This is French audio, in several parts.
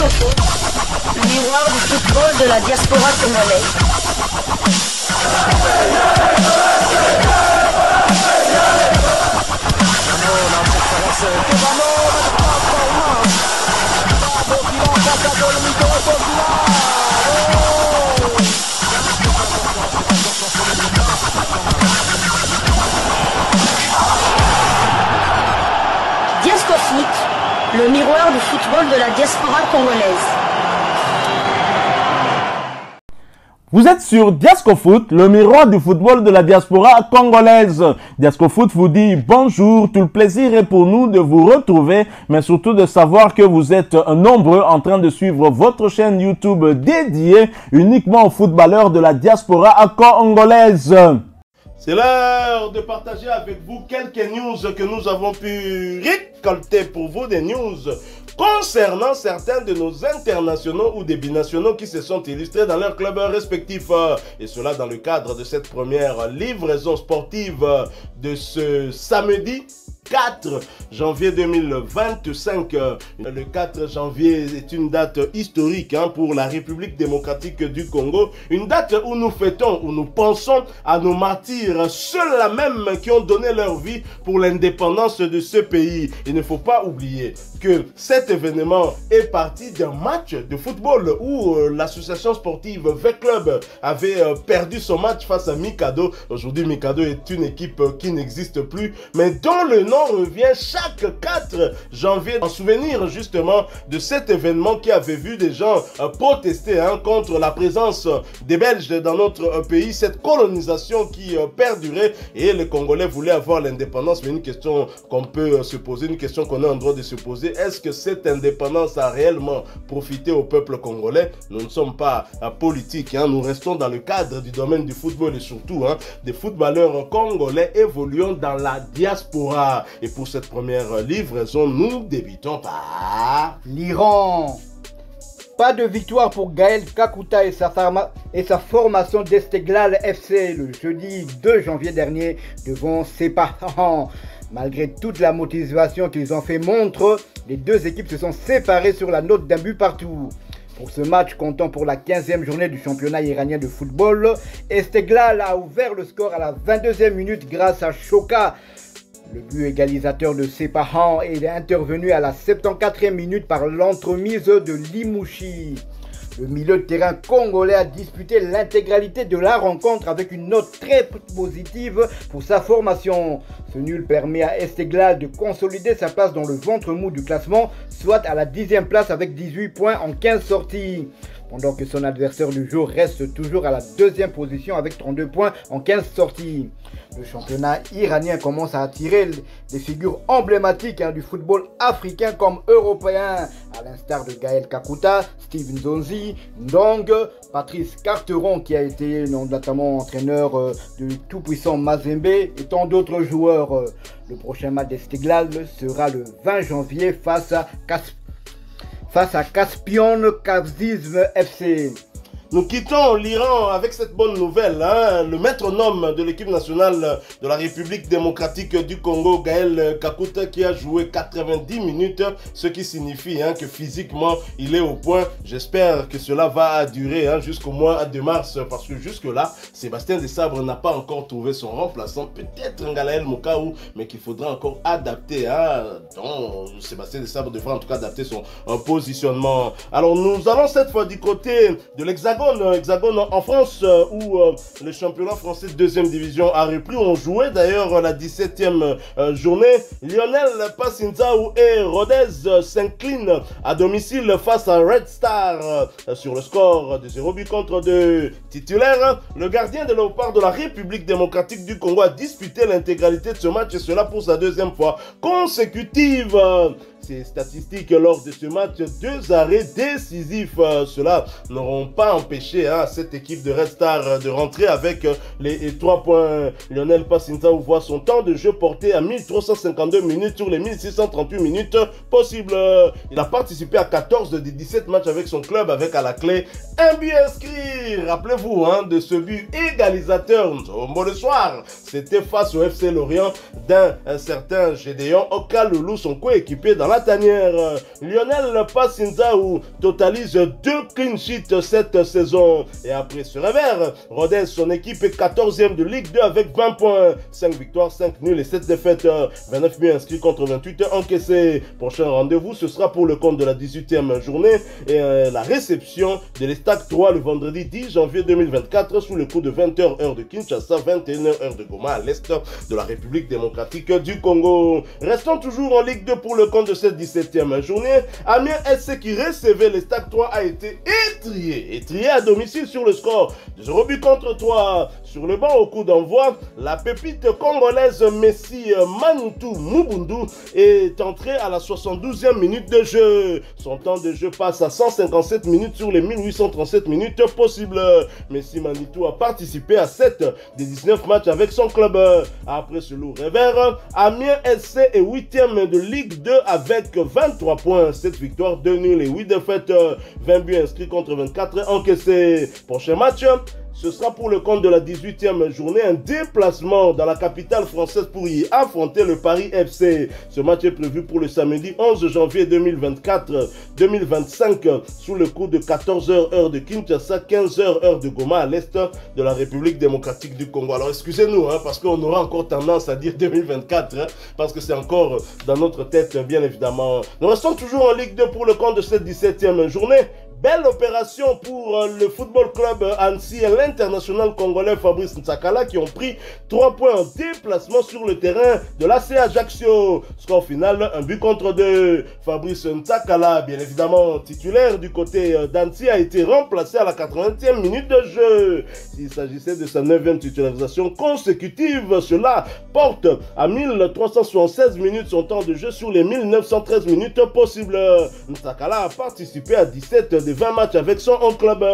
Foot, le miroir du football de la diaspora congolaise. Diasco Foot, le miroir du football de la diaspora congolaise. Vous êtes sur Diasco Foot, le miroir du football de la diaspora congolaise. Diasco Foot vous dit bonjour, tout le plaisir est pour nous de vous retrouver, mais surtout de savoir que vous êtes nombreux en train de suivre votre chaîne YouTube dédiée uniquement aux footballeurs de la diaspora congolaise. C'est l'heure de partager avec vous quelques news que nous avons pu récolter pour vous, des news concernant certains de nos internationaux ou des binationaux qui se sont illustrés dans leurs clubs respectifs. Et cela dans le cadre de cette première livraison sportive de ce samedi 4 janvier 2025. Le 4 janvier est une date historique pour la République démocratique du Congo. Une date où nous fêtons, où nous pensons à nos martyrs, ceux-là même qui ont donné leur vie pour l'indépendance de ce pays. Il ne faut pas oublier que cet événement est parti d'un match de football où l'association sportive V-Club avait perdu son match face à Mikado. Aujourd'hui, Mikado est une équipe qui n'existe plus, mais dont le nom revient chaque 4 janvier en souvenir justement de cet événement qui avait vu des gens protester contre la présence des Belges dans notre pays, cette colonisation qui perdurait, et les Congolais voulaient avoir l'indépendance. Mais une question qu'on peut se poser, une question qu'on a en droit de se poser, est-ce que cette indépendance a réellement profité au peuple congolais? Nous ne sommes pas politiques, nous restons dans le cadre du domaine du football et surtout des footballeurs congolais évoluant dans la diaspora. Et pour cette première livraison, nous débutons par l'Iran. Pas de victoire pour Gaël Kakuta et sa formation d'Esteghlal FC le jeudi 2 janvier dernier devant Sepahan. Malgré toute la motivation qu'ils ont fait montre, les deux équipes se sont séparées sur la note d'un but partout. Pour ce match comptant pour la 15e journée du championnat iranien de football, Esteghlal a ouvert le score à la 22e minute grâce à Choka. Le but égalisateur de Sepahan est intervenu à la 74e minute par l'entremise de Limouchi. Le milieu de terrain congolais a disputé l'intégralité de la rencontre avec une note très positive pour sa formation. Ce nul permet à Esteghlal de consolider sa place dans le ventre mou du classement, soit à la 10e place avec 18 points en 15 sorties. Pendant que son adversaire du jour reste toujours à la 2e position avec 32 points en 15 sorties. Le championnat iranien commence à attirer des figures emblématiques du football africain comme européen, à l'instar de Gaël Kakuta, Steve Nzonzi, Ndong, Patrice Carteron qui a été notamment entraîneur du tout-puissant Mazembe et tant d'autres joueurs. Le prochain match d'Esteghlal sera le 20 janvier face à Caspian Kavzizm FC. Nous quittons l'Iran avec cette bonne nouvelle. Le métronome de l'équipe nationale de la République démocratique du Congo, Gaël Kakuta, qui a joué 90 minutes, ce qui signifie que physiquement, il est au point. J'espère que cela va durer jusqu'au mois de mars, parce que jusque-là, Sébastien Desabre n'a pas encore trouvé son remplaçant. Peut-être Ngalaël Mokaou, mais qu'il faudra encore adapter. Donc, Sébastien Desabre devra en tout cas adapter son positionnement. Alors, nous allons cette fois du côté de l'Hexagone en France, où le championnat français de 2e division a repris. On jouait d'ailleurs la 17e journée. Lionel Passinzaou et Rodez s'inclinent à domicile face à Red Star sur le score de 0 but contre 2 titulaires. Le gardien de Léopard de la République démocratique du Congo a disputé l'intégralité de ce match, et cela pour sa 2e fois consécutive. Ces statistiques lors de ce match, 2 arrêts décisifs, cela n'auront pas empêché cette équipe de Red Star de rentrer avec les 3 points. Lionel Passinzaou voit son temps de jeu porté à 1352 minutes sur les 1638 minutes possibles. Il a participé à 14 des 17 matchs avec son club, avec à la clé un but inscrit. Rappelez-vous de ce but égalisateur le soir. C'était face au FC Lorient d'un certain Gédéon Okaloulou, son coéquipier dans la la tanière. Lionel Passinzaou totalise 2 clean sheets cette saison. Et après ce revers, Rodez, son équipe est 14e de Ligue 2 avec 20 points, 5 victoires, 5 nuls et 7 défaites, 29 buts inscrits contre 28 encaissés. Prochain rendez-vous, ce sera pour le compte de la 18e journée et la réception de l'Estac 3 le vendredi 10 janvier 2024 sous le coup de 20h heure de Kinshasa, 21h heure de Goma à l'est de la République démocratique du Congo. Restons toujours en Ligue 2 pour le compte de cette 17e journée. Amiens SC qui recevait l'Estac 3 a été étrié à domicile sur le score de 0 but contre 3. Sur le banc au coup d'envoi, la pépite congolaise Messi Manitou Mubundu est entrée à la 72e minute de jeu. Son temps de jeu passe à 157 minutes sur les 1837 minutes possibles. Messi Manitou a participé à 7 des 19 matchs avec son club. Après ce lourd revers, Amiens SC est 8e de Ligue 2 avec 23 points, 7 victoires, 2 nuls et 8 défaites, 20 buts inscrits contre 24 encaissés. Prochain match, ce sera pour le compte de la 18e journée, un déplacement dans la capitale française pour y affronter le Paris FC. Ce match est prévu pour le samedi 11 janvier 2024-2025 sous le coup de 14h heure de Kinshasa, 15h heure de Goma à l'est de la République démocratique du Congo. Alors excusez-nous parce qu'on aura encore tendance à dire 2024 parce que c'est encore dans notre tête bien évidemment. Nous restons toujours en Ligue 2 pour le compte de cette 17e journée. Belle opération pour le football club Annecy et l'international congolais Fabrice Ntsakala qui ont pris 3 points en déplacement sur le terrain de l'AC Ajaccio. Score final, 1 but contre 2. Fabrice Ntsakala, bien évidemment titulaire du côté d'Annecy, a été remplacé à la 80e minute de jeu. S'il s'agissait de sa 9e titularisation consécutive, cela porte à 1376 minutes son temps de jeu sur les 1913 minutes possibles. Ntsakala a participé à 17 des 20 matchs avec son club.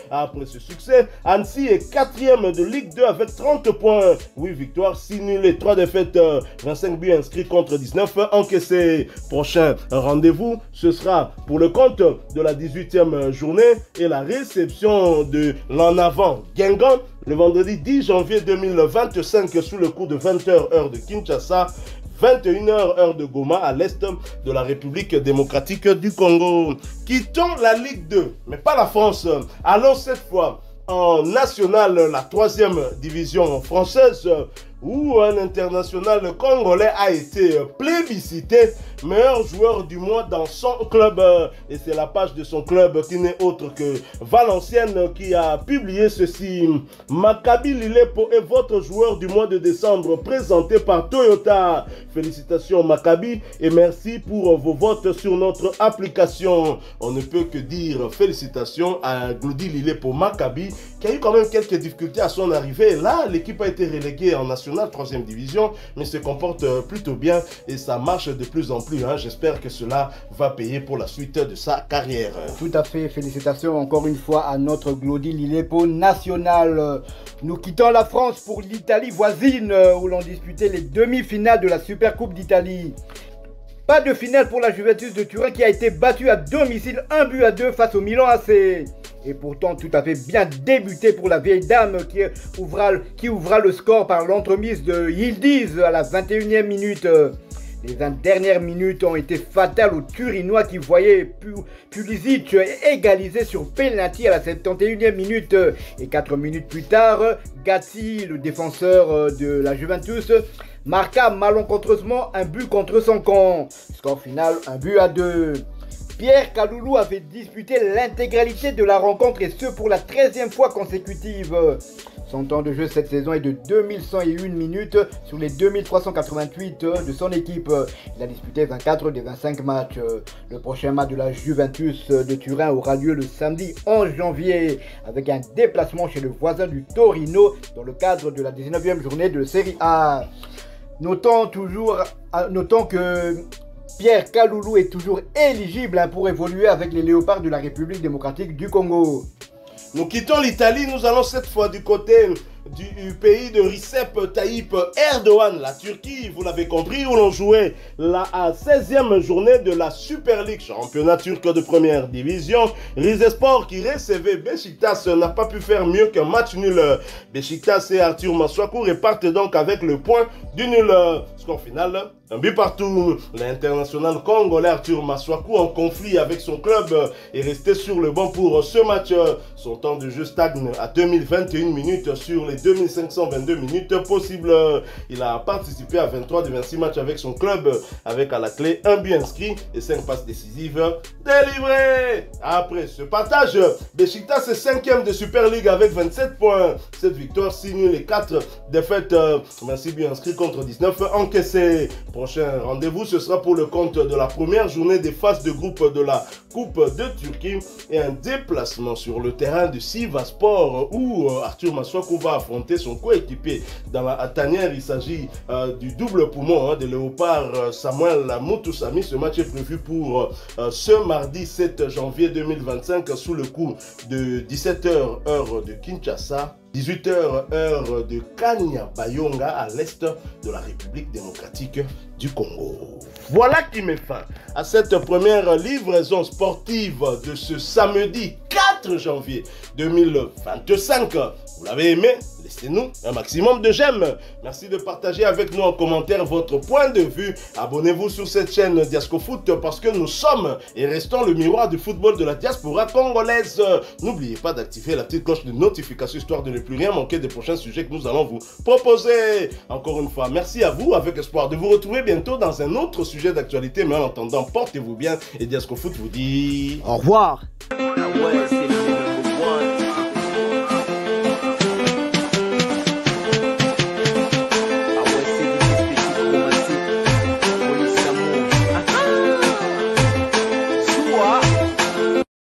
Après ce succès, Annecy est 4e de Ligue 2 avec 30 points, 8 victoires, 6 nuls et 3 défaites, 25 buts inscrits contre 19 encaissés. Prochain rendez-vous, ce sera pour le compte de la 18e journée et la réception de l'en avant Guingamp le vendredi 10 janvier 2025 sous le coup de 20h heure de Kinshasa, 21h heure de Goma à l'est de la République démocratique du Congo. Quittons la Ligue 2, mais pas la France. Allons cette fois en national, la 3e division française, où un international congolais a été plébiscité meilleur joueur du mois dans son club. Et c'est la page de son club qui n'est autre que Valenciennes qui a publié ceci. Maccabi Lilepo est votre joueur du mois de décembre présenté par Toyota. Félicitations Maccabi et merci pour vos votes sur notre application. On ne peut que dire félicitations à Glody Lilepo Maccabi qui a eu quand même quelques difficultés à son arrivée. Là, l'équipe a été reléguée en national 3e division, mais se comporte plutôt bien et ça marche de plus en plus. J'espère que cela va payer pour la suite de sa carrière. Tout à fait, félicitations encore une fois à notre Glody Lilepo national. Nous quittons la France pour l'Italie voisine où l'on disputait les demi-finales de la Supercoupe d'Italie. Pas de finale pour la Juventus de Turin qui a été battue à domicile 1-2 face au Milan AC. Et pourtant tout à fait bien débuté pour la vieille dame qui ouvra le score par l'entremise de Yildiz à la 21e minute. Les 20 dernières minutes ont été fatales aux Turinois qui voyaient Pulisic égaliser sur penalty à la 71e minute. Et 4 minutes plus tard, Gatti, le défenseur de la Juventus, marqua malencontreusement un but contre son camp. Score final, 1-2. Pierre Kaloulou avait disputé l'intégralité de la rencontre et ce pour la 13e fois consécutive. Son temps de jeu cette saison est de 2101 minutes sur les 2388 de son équipe. Il a disputé 24 des 25 matchs. Le prochain match de la Juventus de Turin aura lieu le samedi 11 janvier avec un déplacement chez le voisin du Torino dans le cadre de la 19e journée de Serie A. Notons que Pierre Kaloulou est toujours éligible pour évoluer avec les Léopards de la République démocratique du Congo. Nous quittons l'Italie, nous allons cette fois du côté du pays de Recep Tayyip Erdogan, la Turquie, vous l'avez compris, où l'on jouait la 16e journée de la Super League, championnat turc de première division. Rizespor qui recevait Beşiktaş n'a pas pu faire mieux qu'un match nul. Beşiktaş et Arthur Masuaku repartent donc avec le point du nul. Score final, Un but partout. L'international congolais Arthur Maswaku, en conflit avec son club, est resté sur le banc pour ce match. Son temps de jeu stagne à 2021 minutes sur les 2522 minutes possibles. Il a participé à 23 de 26 matchs avec son club, avec à la clé un but inscrit et 5 passes décisives délivrées. Après ce partage, Besiktas est 5e de Super League avec 27 points. Cette victoire signe les 4 défaites. 26 buts inscrits contre 19 encaissés. Prochain rendez-vous, ce sera pour le compte de la première journée des phases de groupe de la Coupe de Turquie et un déplacement sur le terrain de Sivasspor où Arthur Maswaku va affronter son coéquipier dans la tanière. Il s'agit du double poumon de Léopard Samuel Mutusami. Ce match est prévu pour ce mardi 7 janvier 2025 sous le coup de 17h heure de Kinshasa, 18h heure de Kanyabayonga à l'est de la République démocratique du Congo. Voilà qui met fin à cette première livraison sportive de ce samedi 4 janvier 2025. Vous l'avez aimé? Laissez-nous un maximum de j'aime. Merci de partager avec nous en commentaire votre point de vue. Abonnez-vous sur cette chaîne Diascofoot parce que nous sommes et restons le miroir du football de la diaspora congolaise. N'oubliez pas d'activer la petite cloche de notification histoire de ne plus rien manquer des prochains sujets que nous allons vous proposer. Encore une fois, merci à vous avec espoir de vous retrouver bientôt dans un autre sujet d'actualité. Mais en attendant, portez-vous bien et Diascofoot vous dit au revoir. Ouais.